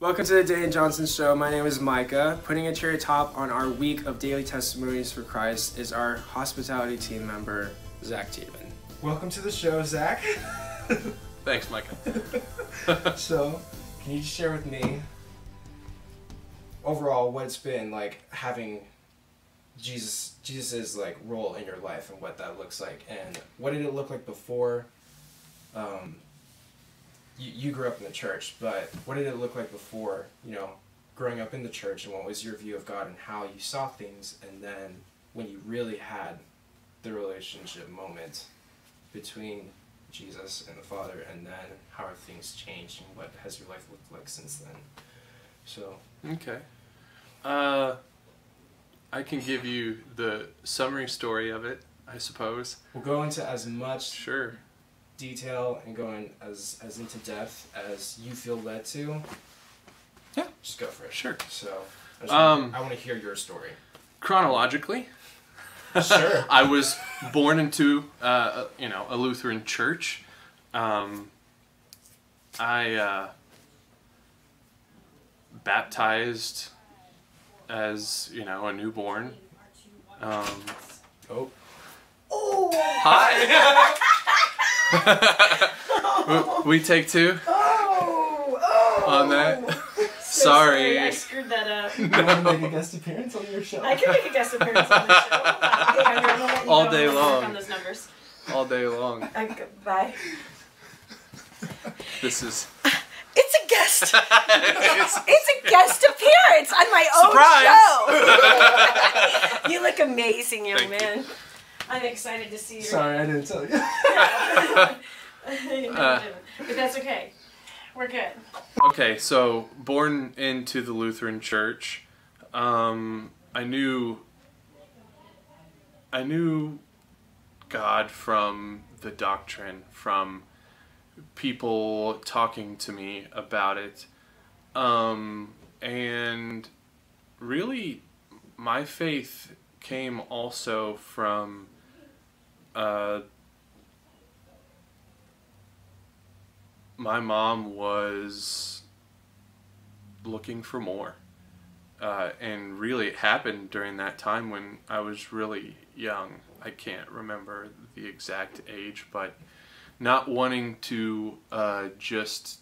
Welcome to the Dane Johnson Show. My name is Micah. Putting a cherry top on our week of daily testimonies for Christ is our hospitality team member, Zach Teevan. Welcome to the show, Zach. Thanks, Micah. So, can you just share with me, overall, what it's been like having Jesus's like role in your life and what that looks like, and what did it look like before? You grew up in the church, but what did it look like before, growing up in the church, and what was your view of God and how you saw things, and then when you really had the relationship moment between Jesus and the Father, and then how have things changed, and what has your life looked like since then? So. Okay. I can give you the summary story of it, I suppose. We'll go into as much Sure. detail and going as into depth as you feel led to. Yeah. Just go for it. Sure. So, I want to hear your story. Chronologically, Sure. I was born into a Lutheran church. I baptized as a newborn. Oh. Hi. We take two on that. Sorry. I screwed that up. You want to make a guest appearance on your show? I can make a guest appearance on the show. Okay, I'm gonna let you All go day and work long. on those numbers. All day long. Bye. This is It's a guest. It's a guest appearance on my own show. You look amazing, young Thank man. I'm excited to see you. Sorry, I didn't tell you. But that's okay. We're good. okay. So born into the Lutheran church, I knew God from the doctrine, from people talking to me about it, and really my faith came also from my mom was looking for more, and really it happened during that time when I was really young. I can't remember the exact age, but not wanting to just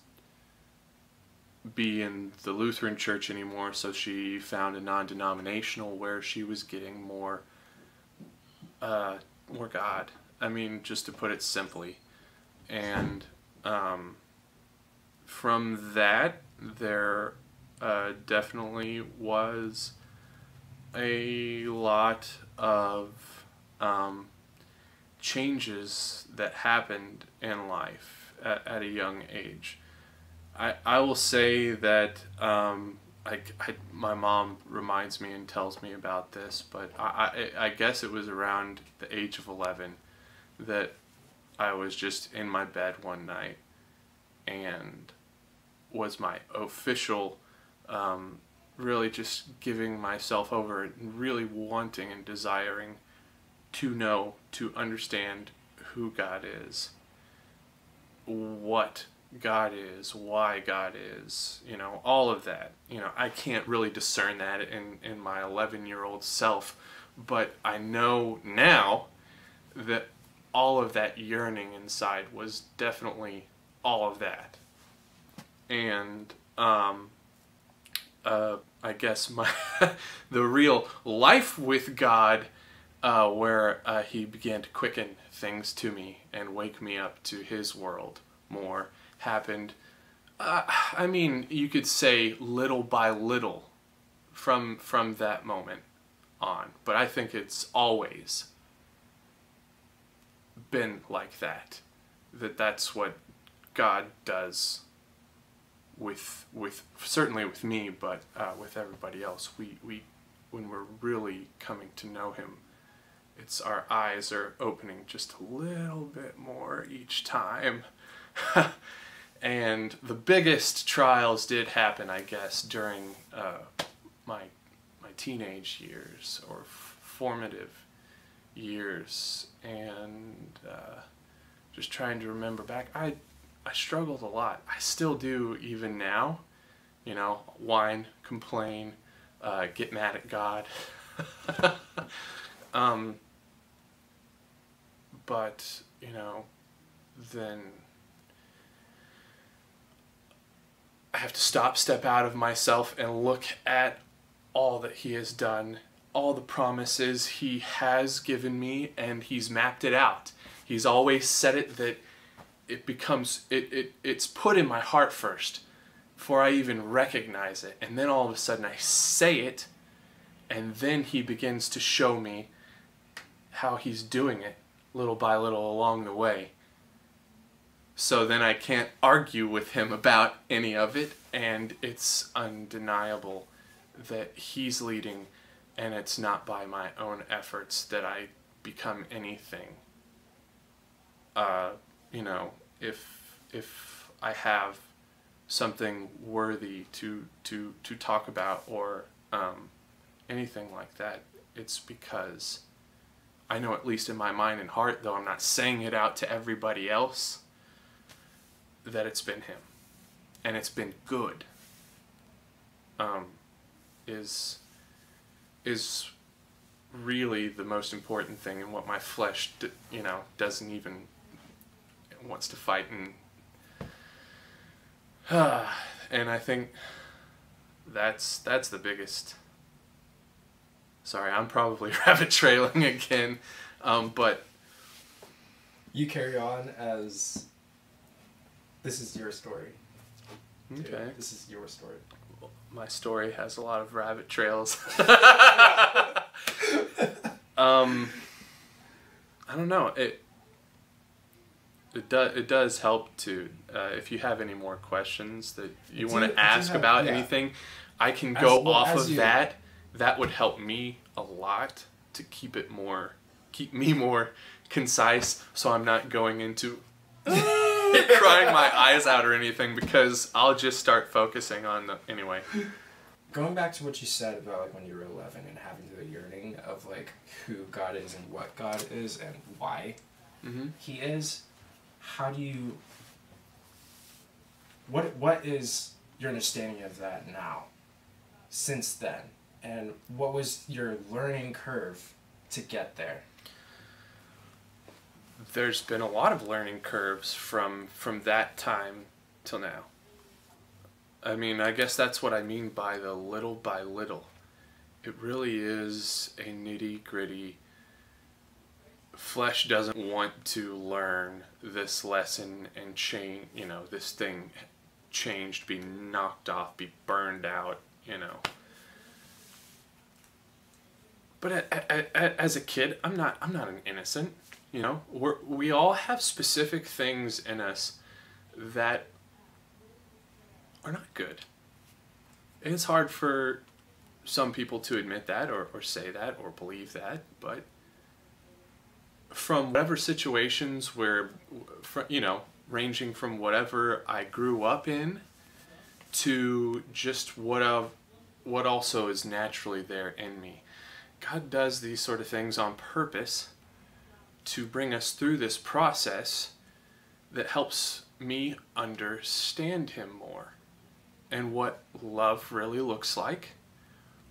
be in the Lutheran church anymore, so she found a non-denominational where she was getting more God. I mean, just to put it simply. And from that, there definitely was a lot of changes that happened in life at a young age. I will say that my mom reminds me and tells me about this, but I guess it was around the age of 11 that I was just in my bed one night and was my official, really just giving myself over and really wanting and desiring to know, to understand who God is, what God is, why God is, all of that. I can't really discern that in my 11-year-old self, but I know now that all of that yearning inside was definitely all of that. And I guess the real life with God, where he began to quicken things to me and wake me up to his world more, happened, I mean, you could say little by little from that moment on. But I think it's always been like that. That's what God does with certainly with me, but with everybody else. We when we're really coming to know him, it's our eyes are opening just a little bit more each time. And the biggest trials did happen, I guess, during my teenage years or formative years, and just trying to remember back. I struggled a lot. I still do even now, You know, whine, complain, get mad at God. But, you know, then I have to step out of myself and look at all that He has done, all the promises He has given me, and He's mapped it out. He's always said it that it becomes, it's put in my heart first before I even recognize it. And then all of a sudden I say it, and then He begins to show me how He's doing it little by little along the way. So then I can't argue with Him about any of it, and it's undeniable that He's leading, and it's not by my own efforts that I become anything. You know, if I have something worthy to talk about or anything like that, it's because I know, at least in my mind and heart, though I'm not saying it out to everybody else, that it's been Him, and it's been good. Is really the most important thing, and what my flesh, you know, doesn't even wants to fight and I think that's the biggest. Sorry, I'm probably rabbit trailing again, but you carry on as this is your story. Okay. Dude, this is your story. My story has a lot of rabbit trails. I don't know. It does help to, if you have any more questions that you want to ask about anything, I can go off of that. That would help me a lot to keep me more concise, so I'm not going into crying my eyes out or anything, because I'll just start focusing on the, anyway. Going back to what you said about like when you were 11 and having the yearning of like who God is and what God is and why He is, how do you, what is your understanding of that now, since then? And what was your learning curve to get there? There's been a lot of learning curves from that time till now. I mean, I guess that's what I mean by the little by little. It really is a nitty-gritty. Flesh doesn't want to learn this lesson and change, you know, this thing changed, be knocked off, be burned out, you know. But as a kid, I'm not an innocent, you know. We all have specific things in us that are not good. And it's hard for some people to admit that or say that or believe that, but from whatever situations where, you know, ranging from whatever I grew up in to just what also is naturally there in me. God does these sort of things on purpose to bring us through this process that helps me understand Him more and what love really looks like,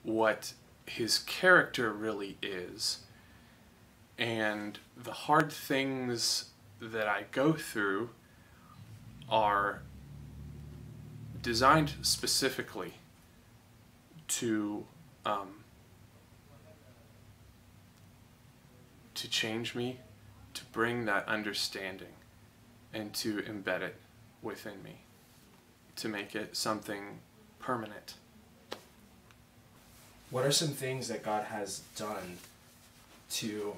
what His character really is, and the hard things that I go through are designed specifically to change me, to bring that understanding, and to embed it within me, to make it something permanent. What are some things that God has done to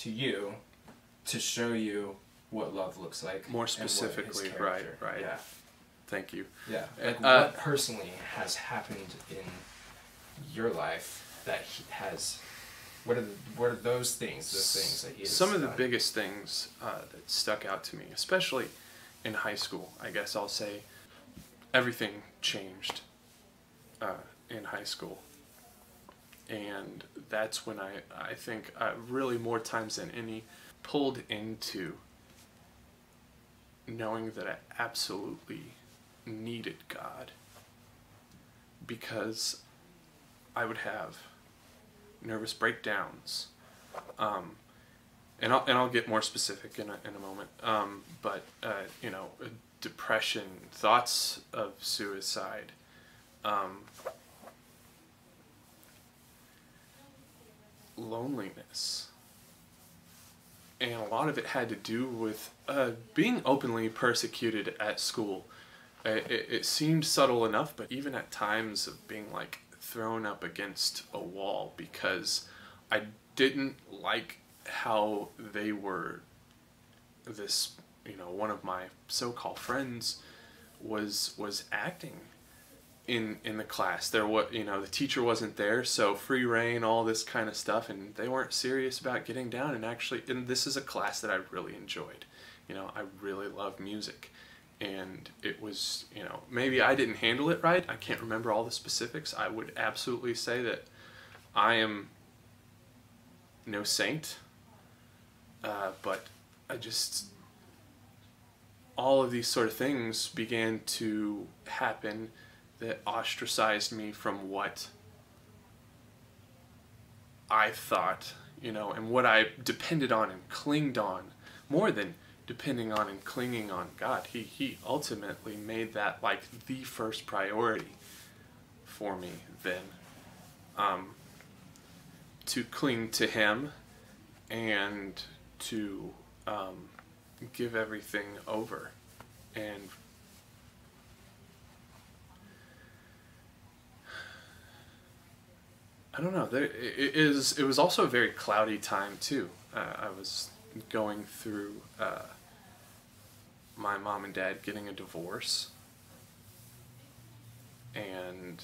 you to show you what love looks like? More specifically, right. Yeah. Thank you. Yeah. Like what personally has happened in your life that He has? What are those things? Those things that He has Some of the done? biggest things that stuck out to me, especially in high school, I guess I'll say, everything changed in high school. And that's when I think really more times than any pulled into knowing that I absolutely needed God, because I would have nervous breakdowns, and I'll get more specific in a moment. But depression, thoughts of suicide, loneliness, and a lot of it had to do with being openly persecuted at school. It seemed subtle enough, but even at times of being like thrown up against a wall because I didn't like how they were, this, one of my so-called friends was acting in the class. The teacher wasn't there, so free reign, all this kind of stuff, and they weren't serious about getting down. And this is a class that I really enjoyed. I really love music. And it was, maybe I didn't handle it right. I can't remember all the specifics. I would absolutely say that I am no saint. But all of these sort of things began to happen that ostracized me from what I thought, and what I depended on and clinged on more than depending on and clinging on God. He ultimately made that like the first priority for me then, to cling to Him and to give everything over. And I don't know, it was also a very cloudy time too. I was going through my mom and dad getting a divorce, and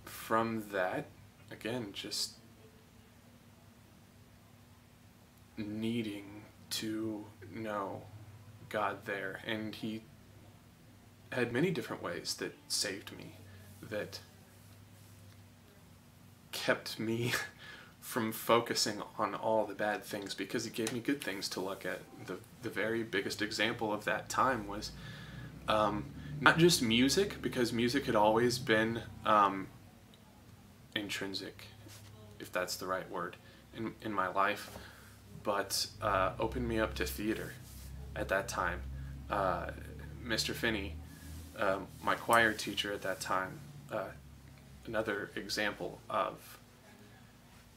from that, again, just needing to know God there. And He had many different ways that saved me, that kept me from focusing on all the bad things, because He gave me good things to look at. The very biggest example of that time was not just music, because music had always been intrinsic, if that's the right word, in my life, but opened me up to theater at that time. Mr. Finney, my choir teacher at that time, another example of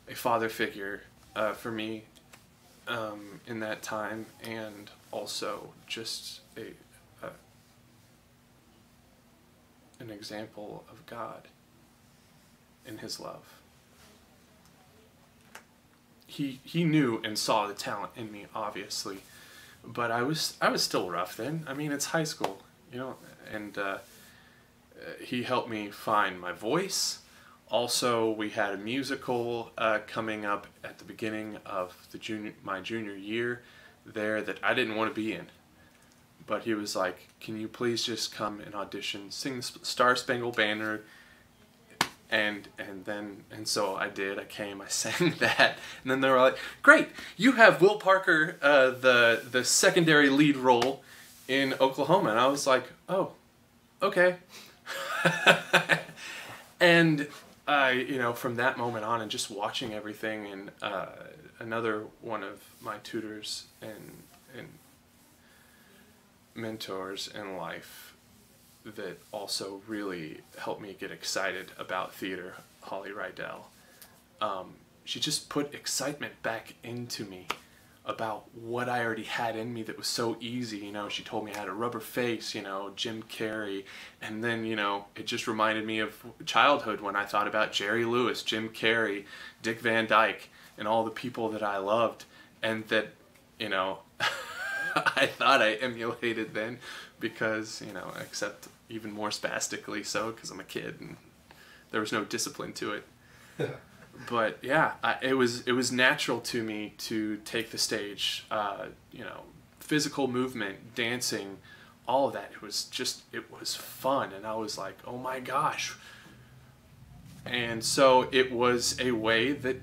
a father figure for me in that time, and also just an example of God and His love. He knew and saw the talent in me, obviously, but I was still rough then. I mean, it's high school, and He helped me find my voice. Also, we had a musical coming up at the beginning of my junior year there that I didn't want to be in. But He was like, can you please just come and audition, sing the Star Spangled Banner? And so I did. I came, I sang that, and then they were like, great, you have Will Parker, the secondary lead role in Oklahoma. And I was like, oh, okay. And from that moment on, and just watching everything, and another one of my tutors and mentors in life that also really helped me get excited about theater, Holly Rydell. She just put excitement back into me about what I already had in me that was so easy. She told me I had a rubber face, Jim Carrey. And then, it just reminded me of childhood when I thought about Jerry Lewis, Jim Carrey, Dick Van Dyke, and all the people that I loved. And that, I thought I emulated then, because, except even more spastically so, because I'm a kid and there was no discipline to it. But yeah, it was natural to me to take the stage, physical movement, dancing, all of that. It was fun, and I was like, oh my gosh. And so it was a way that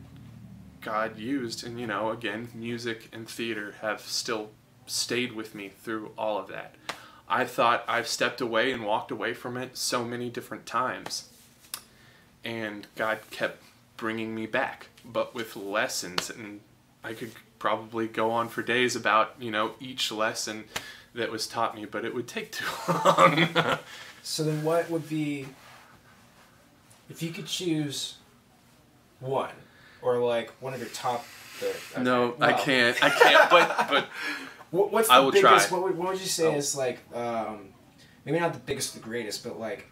God used, and again, music and theater have still stayed with me through all of that. I thought I've stepped away and walked away from it so many different times. And God kept bringing me back, but with lessons. And I could probably go on for days about, each lesson that was taught me, but it would take too long. So then what would be, if you could choose one, or like one of your top... No, well, I can't, but what's the biggest, try. What would you say is like, maybe not the biggest or the greatest, but like,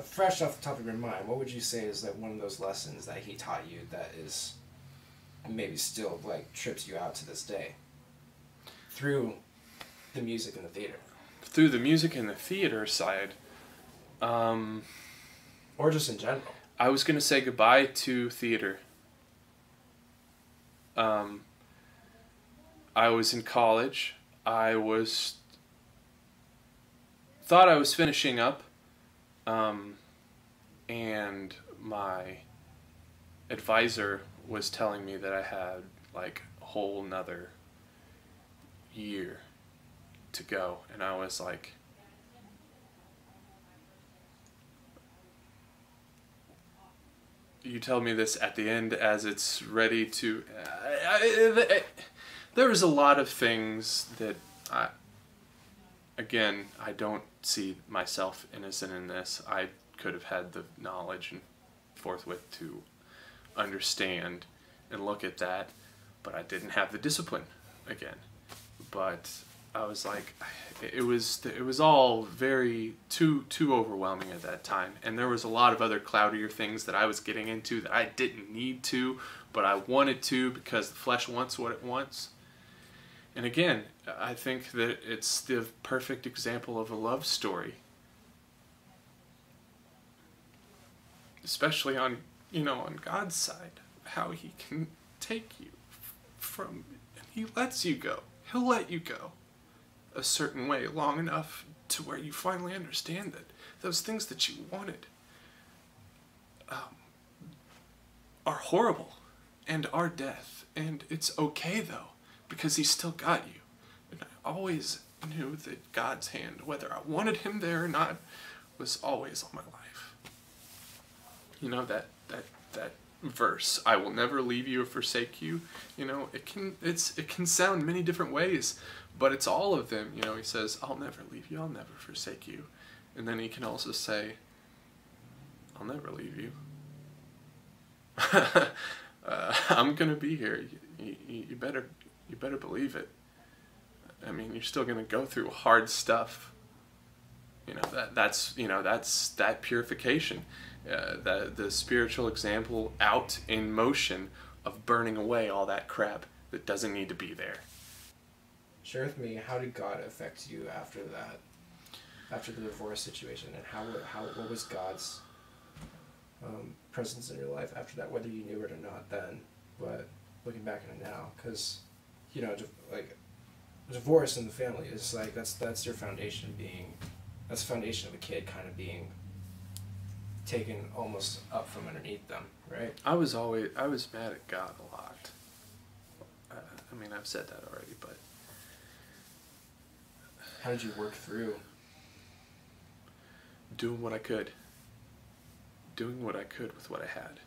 fresh off the top of your mind, what would you say is like one of those lessons that he taught you that is maybe still like trips you out to this day through the music and the theater? Through the music and the theater side, or just in general. I was gonna say goodbye to theater. I was in college. Thought I was finishing up, and my advisor was telling me that I had like a whole nother year to go, and I was like, you tell me this at the end as it's ready to... there was a lot of things that I don't see myself innocent in this. I could have had the knowledge and forthwith to understand and look at that, but I didn't have the discipline again. But I was like, it was all very too overwhelming at that time, and there was a lot of other cloudier things that I was getting into that I didn't need to, but I wanted to because the flesh wants what it wants. And again, I think that it's the perfect example of a love story, especially on God's side, how He can take you from, and He lets you go. He'll let you go a certain way long enough to where you finally understand that those things that you wanted are horrible and are death. And it's okay though, because He still got you. And I always knew that God's hand, whether I wanted Him there or not, was always on my life. That verse, I will never leave you or forsake you, it can sound many different ways, but it's all of them. He says, I'll never leave you, I'll never forsake you. And then He can also say, I'll never leave you. I'm gonna be here. You better believe it. I mean, you're still gonna go through hard stuff. That's that purification. The spiritual example out in motion of burning away all that crap that doesn't need to be there. Share with me, how did God affect you after that, after the divorce situation, and what was God's presence in your life after that, whether you knew it or not then, but looking back on it now, because like divorce in the family is like that's your foundation that's the foundation of a kid kind of being taken almost up from underneath them, right? I was mad at God a lot. I've said that already, but how did you work through? Doing what I could with what I had.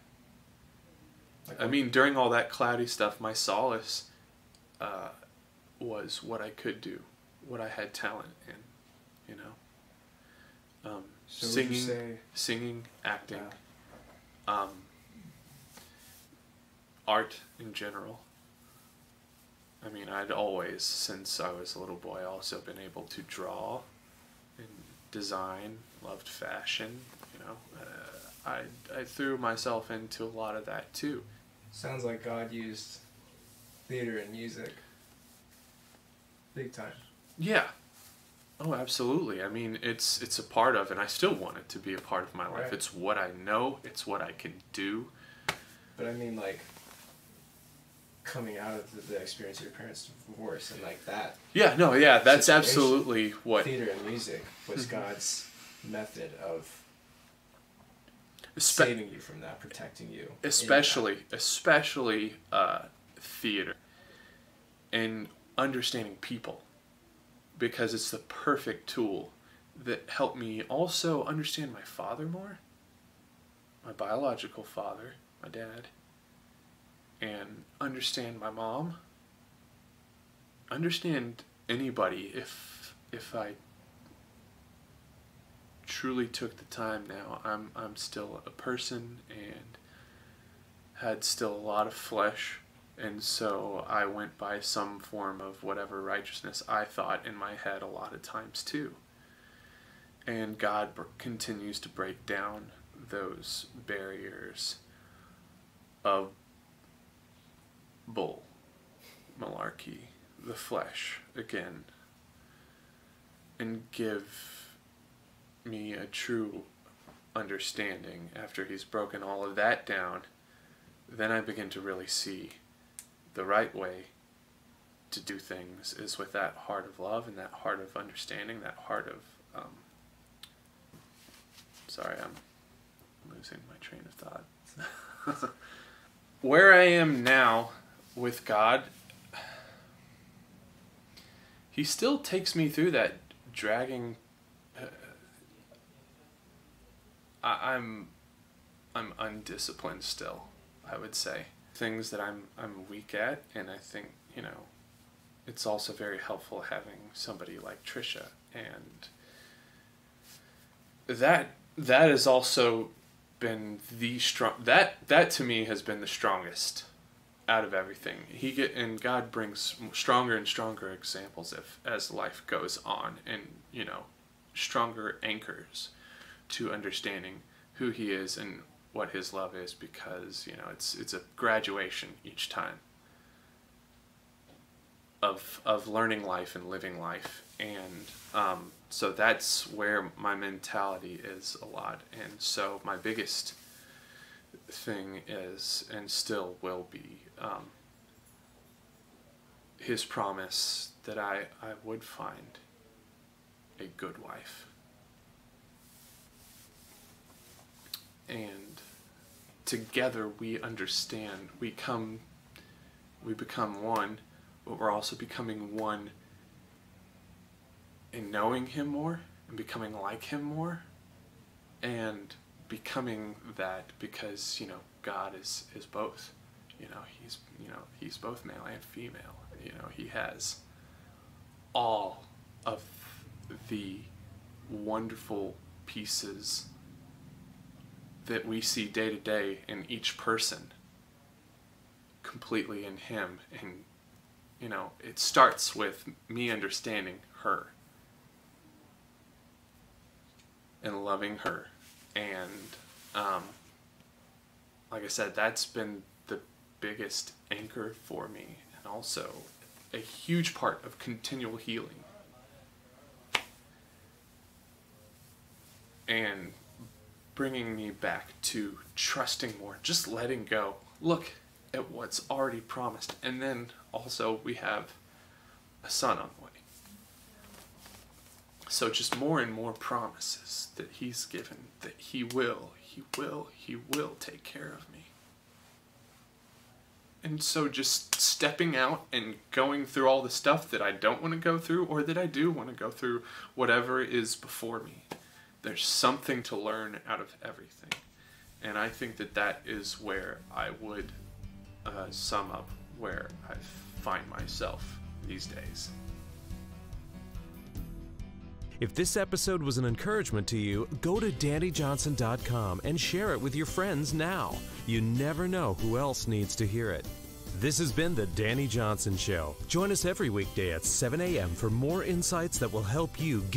During all that cloudy stuff, my solace was what I could do, what I had talent in, So singing, acting, art in general. I'd always, since I was a little boy, also been able to draw and design, loved fashion, I threw myself into a lot of that too. Sounds like God used theater and music big time. Yeah. Oh, absolutely. It's a part of, and I still want it to be a part of my life. Right. It's what I know. It's what I can do. But coming out of the experience of your parents' divorce and like that. Yeah, no, yeah, that's absolutely what... Theater and music was God's method of saving you from that, protecting you. Especially theater. And understanding people, because it's the perfect tool that helped me also understand my father more, my biological father, my dad, and understand my mom, understand anybody if I truly took the time. Now I'm still a person and had still a lot of flesh, and so I went by some form of whatever righteousness I thought in my head a lot of times too. And God continues to break down those barriers of bull, malarkey, the flesh again, and give me a true understanding. After he's broken all of that down, then I begin to really see the right way to do things is with that heart of love and that heart of understanding, that heart of sorry, I'm losing my train of thought. Where I am now with God, he still takes me through that dragging. I'm undisciplined still, I would say. Things that I'm weak at, and I think, it's also very helpful having somebody like Trisha, and that has also been the that to me has been the strongest out of everything. And God brings stronger and stronger examples as life goes on, and stronger anchors to understanding who he is and what his love is, because it's a graduation each time of learning life and living life. And so that's where my mentality is a lot. And so my biggest thing is, and still will be, his promise that I would find a good wife. And together we understand, we become one, but we're also becoming one in knowing him more and becoming like him more, and becoming that because God is both. He's both male and female. He has all of the wonderful pieces that we see day to day in each person completely in him. And it starts with me understanding her and loving her. And like I said, that's been the biggest anchor for me, and also a huge part of continual healing. And bringing me back to trusting more, just letting go. Look at what's already promised. And then also we have a son on the way. So just more and more promises that he's given, that he will take care of me. And so just stepping out and going through all the stuff that I don't want to go through, or that I do want to go through, whatever is before me. There's something to learn out of everything. And I think that is where I would sum up where I find myself these days. If this episode was an encouragement to you, go to DannyJohnson.com and share it with your friends now. You never know who else needs to hear it. This has been The Danny Johnson Show. Join us every weekday at 7 a.m. for more insights that will help you get